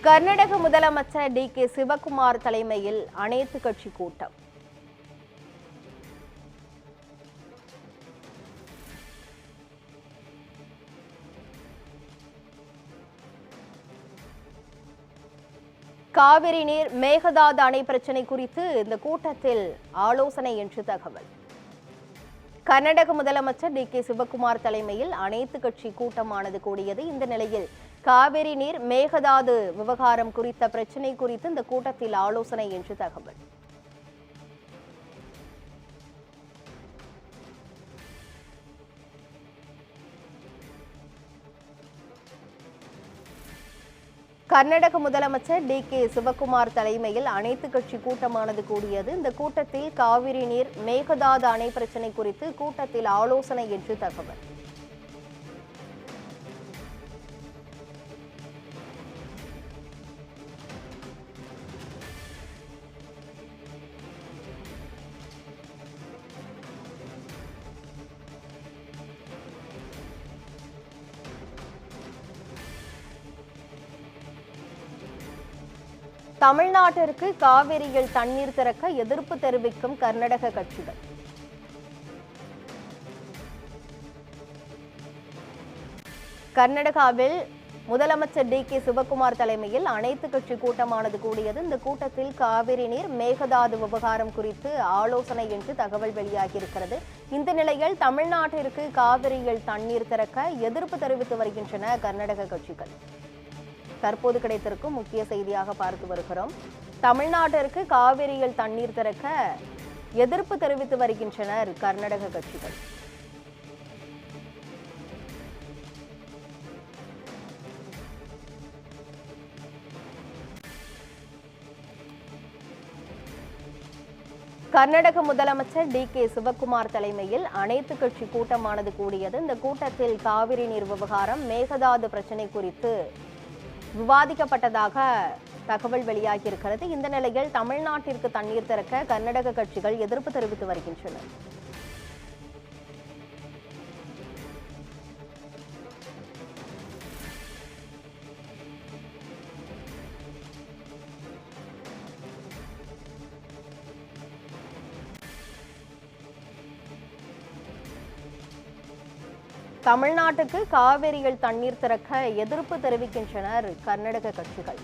கர்நாடக முதலமைச்சர் டி.கே. சிவகுமார் தலைமையில் அனைத்து கட்சி கூட்டம். காவிரி நீர் மேகதாது அணை பிரச்சினை குறித்து இந்த கூட்டத்தில் ஆலோசனை என்று தகவல். கர்நாடக முதலமைச்சர் டி.கே. சிவகுமார் தலைமையில் அனைத்து கட்சி கூட்டமானது கூடியது. இந்த நிலையில் காவிரி நீர் மேகதாது விவகாரம் குறித்த பிரச்சினை குறித்து இந்த கூட்டத்தில் ஆலோசனை என்று தகவல். கர்நாடக முதலமைச்சர் டி.கே. சிவகுமார் தலைமையில் அனைத்து கட்சி கூட்டமானது கூடியது. இந்த கூட்டத்தில் காவிரி நீர் மேகதாது அணை பிரச்சினை குறித்து கூட்டத்தில் ஆலோசனை என்று தகவல். தமிழ்நாட்டிற்கு காவிரியில் தண்ணீர் திறக்க எதிர்ப்பு தெரிவிக்கும் கர்நாடக கட்சிகள். கர்நாடகாவில் முதலமைச்சர் டி.கே. சிவகுமார் தலைமையில் அனைத்து கட்சி கூட்டமானது கூடியது. இந்த கூட்டத்தில் காவிரி நீர் மேகதாது விவகாரம் குறித்து ஆலோசனை என்று தகவல் வெளியாகியிருக்கிறது. இந்த நிலையில் தமிழ்நாட்டிற்கு காவிரியில் தண்ணீர் திறக்க எதிர்ப்பு தெரிவித்து வருகின்றன கர்நாடக கட்சிகள். தற்போது கிடைத்திருக்கும் முக்கிய செய்தியாக பார்த்து வருகிறோம். தமிழ்நாட்டிற்கு காவிரியில் தண்ணீர் திறக்க எதிர்ப்பு தெரிவித்து வருகின்றனர் கர்நாடக கட்சிகள். கர்நாடக முதலமைச்சர் டி.கே. சிவகுமார் தலைமையில் அனைத்து கட்சி கூட்டமானது கூடியது. இந்த கூட்டத்தில் காவிரி நீர் விவகாரம் மேகதாது பிரச்சினை குறித்து விவாதிக்கப்பட்டதாக தகவல் வெளியாகியிருக்கிறது. இந்த நிலையில் தமிழ்நாட்டிற்கு தண்ணீர் திறக்க கர்நாடக கட்சிகள் எதிர்ப்பு தெரிவித்து வருகின்றனர். தமிழ்நாட்டுக்கு காவிரியில் தண்ணீர் திறக்க எதிர்ப்பு தெரிவிக்கின்றனர் கர்நாடக கட்சிகள்.